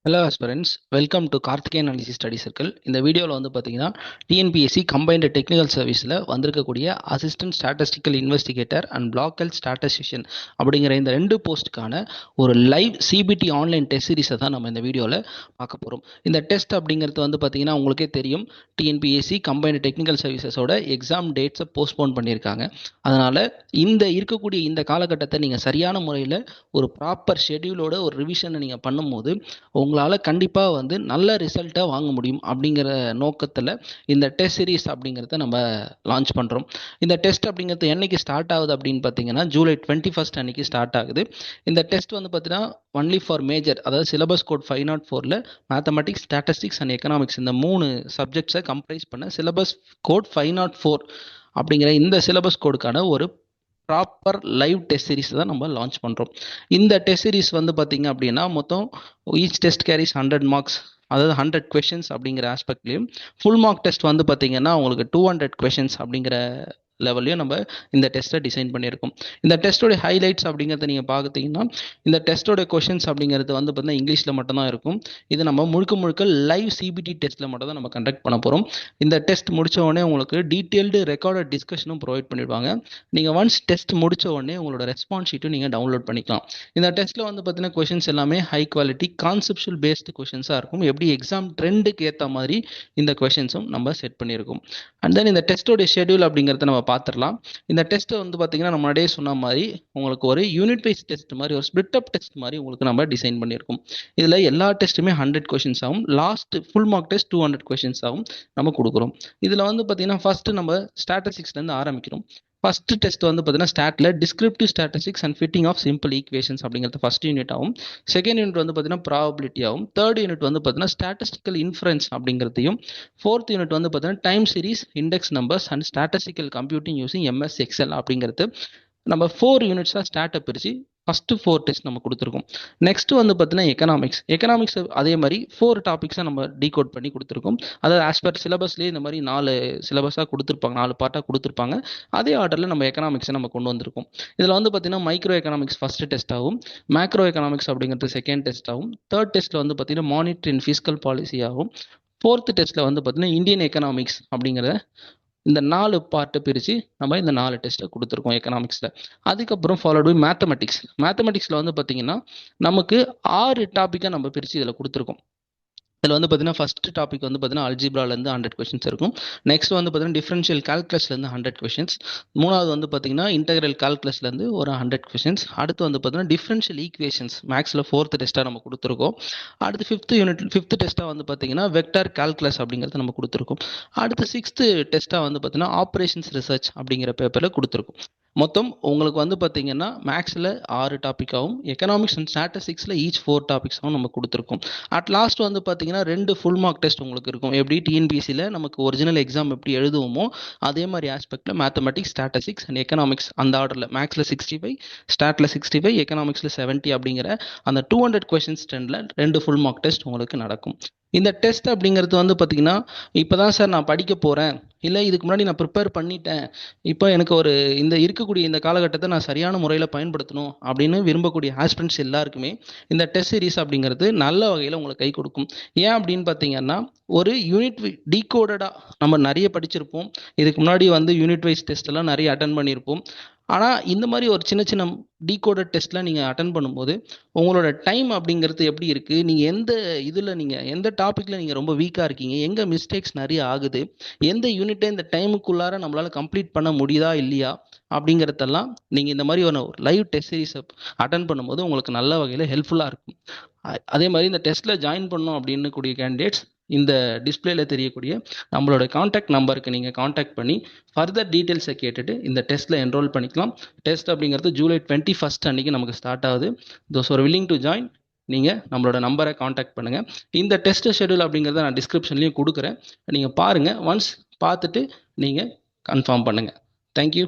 Hello aspirants, welcome to Karthikeyan analysis study circle. இந்த வீடியோவில் வந்து பார்த்தீங்கன்னா டிஎன்பிஎஸ்சி கம்பைன்டு டெக்னிக்கல் சர்வீஸில் வந்திருக்கக்கூடிய assistant statistical investigator and block health statistician அப்படிங்கிற இந்த ரெண்டு போஸ்ட்டுக்கான ஒரு லைவ் சிபிடி ஆன்லைன் டெஸ்ட் சீரிஸை தான் நம்ம இந்த வீடியோவில் பார்க்க போகிறோம். இந்த டெஸ்ட் அப்படிங்கிறது வந்து பார்த்தீங்கன்னா உங்களுக்கே தெரியும், டிஎன்பிஎஸ்சி கம்பைன்டு டெக்னிக்கல் சர்வீசஸோட எக்ஸாம் டேட்ஸை போஸ்ட்போன் பண்ணியிருக்காங்க. அதனால் இருக்கக்கூடிய இந்த காலகட்டத்தை நீங்கள் சரியான முறையில் ஒரு ப்ராப்பர் ஷெடியூலோட ஒரு ரிவிஷனை நீங்கள் பண்ணும்போது உங்களால் கண்டிப்பாக வந்து நல்ல ரிசல்ட்டை வாங்க முடியும் அப்படிங்கிற நோக்கத்தில் இந்த டெஸ்ட் சீரிஸ் அப்படிங்கிறத நம்ம லான்ச் பண்ணுறோம். இந்த டெஸ்ட் அப்படிங்கிறது என்னைக்கு ஸ்டார்ட் ஆகுது அப்படின்னு பார்த்தீங்கன்னா ஜூலை 21 அன்னைக்கு ஸ்டார்ட் ஆகுது. இந்த டெஸ்ட் வந்து பார்த்தீங்கன்னா ஒன்லி ஃபார் மேஜர், அதாவது சிலபஸ் கோட் 504ல் மேத்தமெட்டிக்ஸ், ஸ்டாட்டிஸ்டிக்ஸ் அண்ட் எக்கனாமிக்ஸ் இந்த 3 சப்ஜெக்ட்ஸை கம்ப்ரைஸ் பண்ண சிலபஸ் கோட் 504 அப்படிங்கிற இந்த சிலபஸ் கோடுக்கான ஒரு ப்ராப்பர் லைவ் டெஸ்ட் சீரிஸ் தான் நம்ம லான்ச் பண்ணுறோம். இந்த டெஸ்ட் சீரிஸ் வந்து பார்த்தீங்க அப்படின்னா மொத்தம் ஈச் டெஸ்ட் கேரிஸ் 100 மார்க்ஸ், அதாவது 100 கொஷின்ஸ் அப்படிங்கிற ஆஸ்பெக்ட்லையும், ஃபுல் மார்க் டெஸ்ட் வந்து பார்த்தீங்கன்னா உங்களுக்கு 200 கொஷின்ஸ் அப்படிங்கிற லெவல்லையும் நம்ம இந்த டெஸ்ட்டை டிசைன் பண்ணியிருக்கோம். இந்த டெஸ்ட்டோட ஹைலைட்ஸ் அப்படிங்கிறத நீங்கள் பார்த்தீங்கன்னா இந்த டெஸ்ட்டோட கொஷின்ஸ் அப்படிங்கிறது வந்து பார்த்தீங்கன்னா இங்கிலீஷில் மட்டும்தான் இருக்கும். இது நம்ம முழுக்க லைவ் சிபிடி டெஸ்ட்டில் மட்டும் தான் நம்ம கண்டக்ட் பண்ண போகிறோம். இந்த டெஸ்ட் முடித்த உடனே உங்களுக்கு டீட்டெயில்டு ரெக்கார்டட் டிஸ்கஷனும் ப்ரொவைட் பண்ணிடுவாங்க. நீங்கள் ஒன்ஸ் டெஸ்ட் முடித்த உடனே உங்களோட ரெஸ்பான்ஸ் ஷீட்டும் நீங்கள் டவுன்லோட் பண்ணிக்கலாம். இந்த டெஸ்ட்டில் வந்து பார்த்தீங்கன்னா கொஷின்ஸ் எல்லாமே ஹை குவாலிட்டி கான்செப்ஷுவல் பேஸ்டு கொஷின்ஸாக இருக்கும். எப்படி எக்ஸாம் ட்ரெண்டுக்கு ஏற்ற மாதிரி இந்த கொஷின்ஸும் நம்ம செட் பண்ணியிருக்கோம். அண்ட் தென் இந்த டெஸ்ட்டோட ஷெடியூல் அப்படிங்கிறத நம்ம பார்த்துடலாம். இந்த டெஸ்ட்டை வந்து பார்த்தீங்கன்னா நம்ம முன்னாடியே சொன்ன மாதிரி உங்களுக்கு ஒரு யூனிட் வைஸ் டெஸ்ட் மாதிரி, ஒரு ஸ்பிளிட் அப் டெஸ்ட் மாதிரி உங்களுக்கு நம்ம டிசைன் பண்ணியிருக்கோம். இதில் எல்லா டெஸ்ட்டுமே 100 கொஷின்ஸ் ஆகும். Last full mark test 200 questions ஆகும் நம்ம கொடுக்குறோம். இதில் வந்து பார்த்தீங்கன்னா ஃபர்ஸ்ட் நம்ம ஸ்டாட்டிஸ்டிக்ஸ்லேருந்து ஆரம்பிக்கிறோம். ஃபர்ஸ்ட் டெஸ்ட் வந்து பார்த்தீங்கன்னா ஸ்டாட்டில் descriptive statistics and fitting of simple equations அப்படிங்கிறது ஃபர்ஸ்ட் யூனிட் ஆகும். செகண்ட் யூனிட் வந்து பார்த்தீங்கன்னா ப்ராபபிலிட்டி ஆகும். தேர்ட் யூனிட் வந்து பார்த்தீங்கன்னா ஸ்டாட்டிஸ்டிக்கல் இன்ஃபரன்ஸ் அப்படிங்கிறதையும், ஃபோர்த் யூனிட் வந்து பார்த்தீங்கன்னா time series, index numbers and statistical computing using MS Excel அப்படிங்கிறது நம்ம 4 யூனிட்ஸாக ஸ்டார்ட்டை பிரித்து ஃபஸ்ட்டு 4 டெஸ்ட் நம்ம கொடுத்துருக்கோம். நெக்ஸ்ட் வந்து பார்த்தீங்கன்னா எக்கனாமிக்ஸ் அதே மாதிரி 4 டாபிக்ஸாக நம்ம டீகோட் பண்ணி கொடுத்துருக்கோம். அதாவது ஆஸ் பர் சிலபஸ்லேயே இந்த மாதிரி 4 சிலபஸாக கொடுத்துருப்பாங்க, 4 பார்ட்டாக கொடுத்துருப்பாங்க. அதே ஆர்டரில் நம்ம எக்கனாமிக்ஸை நம்ம கொண்டு வந்திருக்கோம். இதில் வந்து பார்த்தீங்கன்னா மைக்ரோ எக்கனாமிக்ஸ் ஃபர்ஸ்ட் டெஸ்ட் ஆகும், மேக்ரோ எக்கனாமிக்ஸ் அப்படிங்கிறது செகண்ட் டெஸ்ட் ஆகும், தேர்ட் டெஸ்ட்டில் வந்து பார்த்தீங்கன்னா மானிட்டரி அண்ட் ஃபிஸ்கல் பாலிசி ஆகும், ஃபோர்த் டெஸ்ட்டில் வந்து பார்த்தீங்கன்னா இந்தியன் எக்கனாமிக்ஸ் அப்படிங்கிறத இந்த 4 பார்ட்டை பிரித்து நம்ம இந்த 4 டெஸ்ட்டை கொடுத்துருக்கோம் எக்கனாமிக்ஸில். அதுக்கப்புறம் ஃபாலோட் பை மேத்தமெட்டிக்ஸில் வந்து பார்த்தீங்கன்னா நமக்கு 6 டாப்பிக்காக நம்ம பிரித்து இதில் கொடுத்துருக்கோம். இதில் வந்து பார்த்தீங்கன்னா ஃபர்ஸ்ட் டாபிக் வந்து பார்த்தீங்கன்னா அல்ஜிப்ராலேருந்து 100 கொஷின்ஸ் இருக்கும். நெக்ஸ்ட் வந்து பார்த்தீங்கன்னா டிஃபரன்ஷியல் கால்குலஸ்லேருந்து 100 கொஷின்ஸ். மூணாவது வந்து பார்த்தீங்கன்னா இன்டெகிரல் கால்குலஸ்லேருந்து ஒரு 100 கொஷின்ஸ். அடுத்து வந்து பார்த்தீங்கன்னா டிஃபரன்ஷியல் ஈக்குவேஷன்ஸ் மேக்ஸில் ஃபோர்த் டெஸ்ட்டாக நம்ம கொடுத்துருக்கோம். அடுத்து ஃபிஃப்த் டெஸ்ட்டாக வந்து பார்த்தீங்கன்னா வெக்டார் கால்குலஸ் அப்படிங்கிறத நம்ம கொடுத்துருக்கோம். அடுத்து சிக்ஸ்த்து டெஸ்ட்டாக வந்து பார்த்தீங்கன்னா ஆப்ரேஷன்ஸ் ரிசர்ச் அப்படிங்கிற பேப்பரில் கொடுத்துருக்கோம். மொத்தம் உங்களுக்கு வந்து பார்த்தீங்கன்னா மேக்ஸில் 6 டாப்பிக்காகவும், எக்கனாமிக்ஸ் அண்ட் ஸ்டாட்டிஸ்டிக்ஸில் ஈச் 4 டாபிக்ஸாகவும் நம்ம கொடுத்துருக்கோம். அட் லாஸ்ட் வந்து பார்த்தீங்கன்னா 2 ஃபுல் மார்க் டெஸ்ட் உங்களுக்கு இருக்கும். எப்படி டிஎன்பிஎஸ்சியில் நமக்கு ஒரிஜினல் எக்ஸாம் எப்படி எழுதுவோமோ அதே மாதிரி ஆஸ்பெக்டில் மேத்தமெட்டிக்ஸ், ஸ்டாட்டிஸ்டிக்ஸ் அண்ட் எக்கனாமிக்ஸ் அந்த ஆர்டரில் மேக்ஸில் 65, ஸ்டாட்டில் 65, எக்கனாமிக்ஸில் 70 அப்படிங்கிற அந்த 200 கொஷின்ஸ் ட்ரெண்டில் 2 ஃபுல் மார்க் டெஸ்ட் உங்களுக்கு நடக்கும். இந்த டெஸ்ட் அப்படிங்கிறது வந்து பார்த்தீங்கன்னா இப்போ தான் சார் நான் படிக்க போகிறேன், இல்லை இதுக்கு முன்னாடி நான் ப்ரிப்பேர் பண்ணிட்டேன், இப்போ எனக்கு ஒரு இருக்கக்கூடிய இந்த காலகட்டத்தை நான் சரியான முறையில் பயன்படுத்தணும் அப்படின்னு விரும்பக்கூடிய ஆஸ்பிரண்ட்ஸ் எல்லாருக்குமே இந்த டெஸ்ட் சீரிஸ் அப்படிங்கிறது நல்ல வகையில் உங்களுக்கு கை கொடுக்கும். ஏன் அப்படின்னு பார்த்தீங்கன்னா ஒரு யூனிட் டீகோடடாக நம்ம நிறைய படிச்சிருப்போம். இதுக்கு முன்னாடி வந்து யூனிட் வைஸ் டெஸ்ட் எல்லாம் நிறைய அட்டன் பண்ணியிருப்போம். ஆனால் இந்த மாதிரி ஒரு சின்ன டீகோடட் டெஸ்ட்லாம் நீங்கள் அட்டன் பண்ணும்போது உங்களோட டைம் அப்படிங்கிறது எப்படி இருக்குது, நீங்கள் எந்த டாப்பிக்கில் நீங்கள் ரொம்ப வீக்காக இருக்கீங்க, எங்கே மிஸ்டேக்ஸ் நிறைய ஆகுது, எந்த யூனிட்டை இந்த டைமுக்குள்ளார நம்மளால் கம்ப்ளீட் பண்ண முடியுதா இல்லையா அப்படிங்கிறதெல்லாம் நீங்கள் இந்த மாதிரி ஒரு லைவ் டெஸ்ட் சீரிஸை அட்டன் பண்ணும்போது உங்களுக்கு நல்ல வகையில் ஹெல்ப்ஃபுல்லாக இருக்கும். அதே மாதிரி இந்த டெஸ்ட்டில் ஜாயின் பண்ணணும் அப்படின்னு கூடிய கேண்டிடேட்ஸ் இந்த டிஸ்பிளேல தெரியக்கூடிய நம்மளோட காண்டாக்ட் நம்பருக்கு நீங்கள் காண்டாக்ட் பண்ணி ஃபர்தர் டீட்டெயில்ஸை கேட்டுட்டு இந்த டெஸ்ட்டில் என்ரோல் பண்ணிக்கலாம். டெஸ்ட் அப்படிங்கிறது ஜூலை 21 அன்றைக்கி நமக்கு ஸ்டார்ட் ஆகுது. Those are willing to join நீங்கள் நம்மளோட நம்பரை காண்டாக்ட் பண்ணுங்கள். இந்த டெஸ்ட் ஷெடியூல் அப்படிங்கிறத நான் டிஸ்கிரிப்ஷன்லேயும் கொடுக்குறேன், நீங்கள் பாருங்கள். ஒன்ஸ் பார்த்துட்டு நீங்கள் கன்ஃபார்ம் பண்ணுங்கள். தேங்க்யூ.